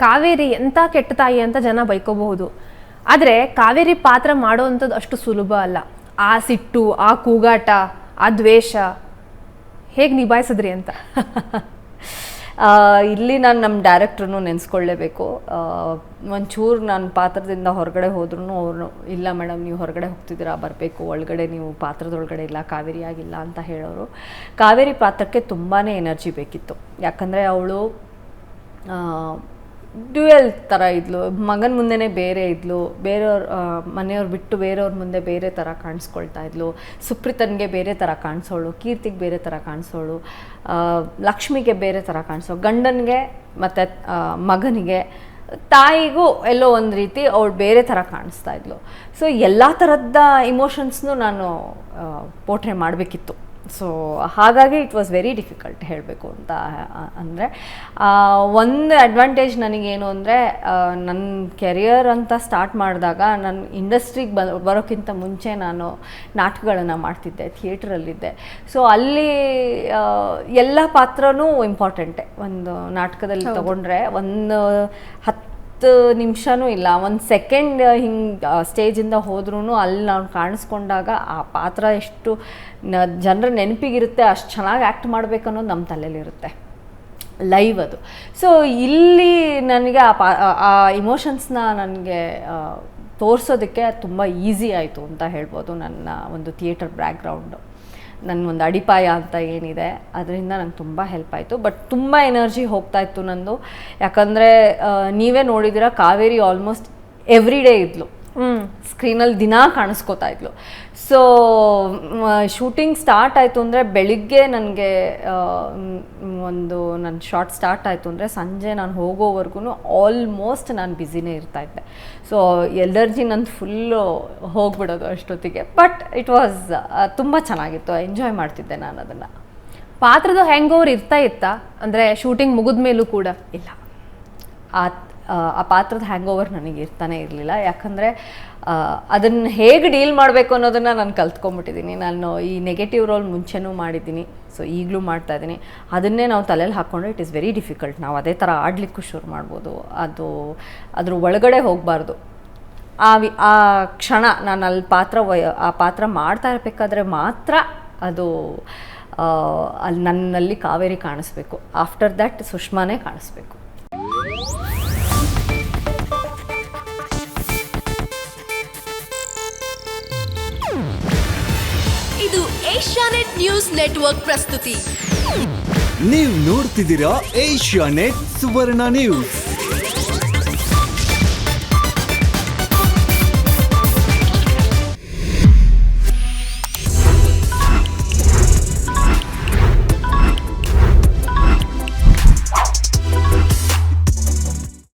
ಕಾವೇರಿ ಎಂಥ ಕೆಟ್ಟ ತಾಯಿ ಅಂತ ಜನ ಬೈಕೋಬಹುದು. ಆದರೆ ಕಾವೇರಿ ಪಾತ್ರ ಮಾಡೋವಂಥದ್ದು ಅಷ್ಟು ಸುಲಭ ಅಲ್ಲ. ಆ ಸಿಟ್ಟು, ಆ ಕೂಗಾಟ, ಆ ದ್ವೇಷ ಹೇಗೆ ನಿಭಾಯಿಸಿದ್ರಿ ಅಂತ. ಇಲ್ಲಿ ನಾನು ನಮ್ಮ ಡೈರೆಕ್ಟ್ರನ್ನು ನೆನೆಸ್ಕೊಳ್ಳೇಬೇಕು. ಒಂಚೂರು ನಾನು ಪಾತ್ರದಿಂದ ಹೊರಗಡೆ ಹೋದ್ರೂ ಅವರು ಇಲ್ಲ ಮೇಡಮ್ ನೀವು ಹೊರಗಡೆ ಹೋಗ್ತಿದ್ದೀರಾ, ಬರಬೇಕು ಒಳಗಡೆ, ನೀವು ಪಾತ್ರದೊಳಗಡೆ ಇಲ್ಲ, ಕಾವೇರಿ ಆಗಿಲ್ಲ ಅಂತ ಹೇಳೋರು. ಕಾವೇರಿ ಪಾತ್ರಕ್ಕೆ ತುಂಬಾ ಎನರ್ಜಿ ಬೇಕಿತ್ತು. ಯಾಕಂದರೆ ಅವಳು ಡ್ಯುಯಲ್ ಥರ ಇದ್ಲು. ಮಗನ ಮುಂದೆನೇ ಬೇರೆ ಇದ್ಲು, ಬೇರೆಯವ್ರ ಮನೆಯವ್ರು ಬಿಟ್ಟು ಬೇರೆಯವ್ರ ಮುಂದೆ ಬೇರೆ ಥರ ಕಾಣಿಸ್ಕೊಳ್ತಾ ಇದ್ಲು. ಸುಪ್ರೀತನಿಗೆ ಬೇರೆ ಥರ ಕಾಣಿಸೋಳು, ಕೀರ್ತಿಗೆ ಬೇರೆ ಥರ ಕಾಣಿಸೋಳು, ಲಕ್ಷ್ಮಿಗೆ ಬೇರೆ ಥರ ಕಾಣಿಸೋ, ಗಂಡನಿಗೆ ಮತ್ತು ಮಗನಿಗೆ, ತಾಯಿಗೂ ಎಲ್ಲೋ ಒಂದು ರೀತಿ ಅವಳು ಬೇರೆ ಥರ ಕಾಣಿಸ್ತಾ ಇದ್ಲು. ಸೊ ಎಲ್ಲ ಥರದ ಇಮೋಷನ್ಸ್ನೂ ನಾನು ಪೋರ್ಟ್ರೇ ಮಾಡಬೇಕಿತ್ತು. ಸೊ ಹಾಗಾಗಿ ಇಟ್ ವಾಸ್ ವೆರಿ ಡಿಫಿಕಲ್ಟ್ ಹೇಳಬೇಕು ಅಂತ. ಅಂದರೆ ಒಂದು ಅಡ್ವಾಂಟೇಜ್ ನನಗೇನು ಅಂದರೆ, ನನ್ನ ಕೆರಿಯರ್ ಅಂತ ಸ್ಟಾರ್ಟ್ ಮಾಡಿದಾಗ ನಾನು ಇಂಡಸ್ಟ್ರಿಗೆ ಬರೋಕ್ಕಿಂತ ಮುಂಚೆ ನಾನು ನಾಟಕಗಳನ್ನು ಮಾಡ್ತಿದ್ದೆ, ಥಿಯೇಟ್ರಲ್ಲಿದ್ದೆ. ಸೊ ಅಲ್ಲಿ ಎಲ್ಲ ಪಾತ್ರನೂ ಇಂಪಾರ್ಟೆಂಟೇ. ಒಂದು ನಾಟಕದಲ್ಲಿ ತಗೊಂಡ್ರೆ ಒಂದು 10 ನಿಮಿಷನೂ ಇಲ್ಲ, ಒಂದು ಸೆಕೆಂಡ್ ಹಿಂಗೆ ಸ್ಟೇಜಿಂದ ಹೋದ್ರೂ ಅಲ್ಲಿ ನಾವು ಕಾಣಿಸ್ಕೊಂಡಾಗ ಆ ಪಾತ್ರ ಎಷ್ಟು ಜನರ ನೆನಪಿಗಿರುತ್ತೆ, ಅಷ್ಟು ಚೆನ್ನಾಗಿ ಆ್ಯಕ್ಟ್ ಮಾಡಬೇಕು ಅನ್ನೋದು ನಮ್ಮ ತಲೆಯಲ್ಲಿರುತ್ತೆ, ಲೈವ್ ಅದು. ಸೊ ಇಲ್ಲಿ ನನಗೆ ಆ ಇಮೋಷನ್ಸ್ನ ನನಗೆ ತೋರಿಸೋದಕ್ಕೆ ತುಂಬ ಈಸಿ ಆಯಿತು ಅಂತ ಹೇಳ್ಬೋದು. ನನ್ನ ಒಂದು ಥಿಯೇಟರ್ ಬ್ಯಾಕ್ಗ್ರೌಂಡು, ನನ್ನ ಒಂದು ಅಡಿಪಾಯ ಅಂತ ಏನಿದೆ ಅದರಿಂದ ನಂಗೆ ತುಂಬ ಹೆಲ್ಪ್ ಆಯಿತು. ಬಟ್ ತುಂಬ ಎನರ್ಜಿ ಹೋಗ್ತಾಯಿತ್ತು ನಂದು. ಯಾಕಂದರೆ ನೀವೇ ನೋಡಿದ್ದೀರ, ಕಾವೇರಿ ಆಲ್ಮೋಸ್ಟ್ ಎವ್ರಿ ಡೇ ಇದ್ಲು ಸ್ಕ್ರೀನಲ್ಲಿ, ದಿನ ಕಾಣಿಸ್ಕೋತಾ ಇದ್ಲು. ಸೊ ಶೂಟಿಂಗ್ ಸ್ಟಾರ್ಟ್ ಆಯಿತು ಅಂದರೆ ಬೆಳಿಗ್ಗೆ ನನಗೆ ಒಂದು ನನ್ನ ಶಾರ್ಟ್ ಸ್ಟಾರ್ಟ್ ಆಯಿತು ಅಂದರೆ ಸಂಜೆ ನಾನು ಹೋಗೋವರೆಗೂ ಆಲ್ಮೋಸ್ಟ್ ನಾನು ಬ್ಯುಸಿನೇ ಇರ್ತಾಯಿದ್ದೆ. ಸೊ ಎನರ್ಜಿ ನಂದು ಫುಲ್ಲು ಹೋಗ್ಬಿಡೋದು ಅಷ್ಟೊತ್ತಿಗೆ. ಬಟ್ ಇಟ್ ವಾಸ್ ತುಂಬ ಚೆನ್ನಾಗಿತ್ತು, ಎಂಜಾಯ್ ಮಾಡ್ತಿದ್ದೆ ನಾನು ಅದನ್ನು. ಪಾತ್ರದ ಹ್ಯಾಂಗ್ ಓವರ್ ಇತ್ತಾ? ಅಂದರೆ ಶೂಟಿಂಗ್ ಮುಗಿದ ಮೇಲೂ ಕೂಡ ಇಲ್ಲ, ಆ ಪಾತ್ರದ ಹ್ಯಾಂಗ್ ಓವರ್ ನನಗೆ ಇರ್ತಾನೆ ಇರಲಿಲ್ಲ. ಯಾಕಂದರೆ ಅದನ್ನು ಹೇಗೆ ಡೀಲ್ ಮಾಡಬೇಕು ಅನ್ನೋದನ್ನು ನಾನು ಕಲ್ತ್ಕೊಂಡ್ಬಿಟ್ಟಿದ್ದೀನಿ. ನಾನು ಈ ನೆಗೆಟಿವ್ ರೋಲ್ ಮುಂಚೆನೂ ಮಾಡಿದ್ದೀನಿ, ಸೊ ಈಗಲೂ ಮಾಡ್ತಾಯಿದ್ದೀನಿ. ಅದನ್ನೇ ನಾವು ತಲೆಯಲ್ಲಿ ಹಾಕ್ಕೊಂಡ್ರೆ ಇಟ್ ಈಸ್ ವೆರಿ ಡಿಫಿಕಲ್ಟ್. ನಾವು ಅದೇ ಥರ ಆಡಲಿಕ್ಕೂ ಶುರು ಮಾಡ್ಬೋದು, ಅದು ಅದ್ರ ಒಳಗಡೆ ಹೋಗಬಾರ್ದು. ಆ ಕ್ಷಣ ನಾನು ಅಲ್ಲಿ ಆ ಪಾತ್ರ ಮಾಡ್ತಾ ಇರಬೇಕಾದ್ರೆ ಮಾತ್ರ ಅದು ಅಲ್ಲಿ ನನ್ನಲ್ಲಿ ಕಾವೇರಿ ಕಾಣಿಸ್ಬೇಕು. ಆಫ್ಟರ್ ದ್ಯಾಟ್ ಸುಷ್ಮಾನೇ ಕಾಣಿಸ್ಬೇಕು. ಇದು ಏಷ್ಯಾನೆಟ್ ನ್ಯೂಸ್ ನೆಟ್ವರ್ಕ್ ಪ್ರಸ್ತುತಿ. ನೀವು ನೋಡ್ತಿದ್ದೀರಾ ಏಷ್ಯಾನೆಟ್ ಸುವರ್ಣ ನ್ಯೂಸ್.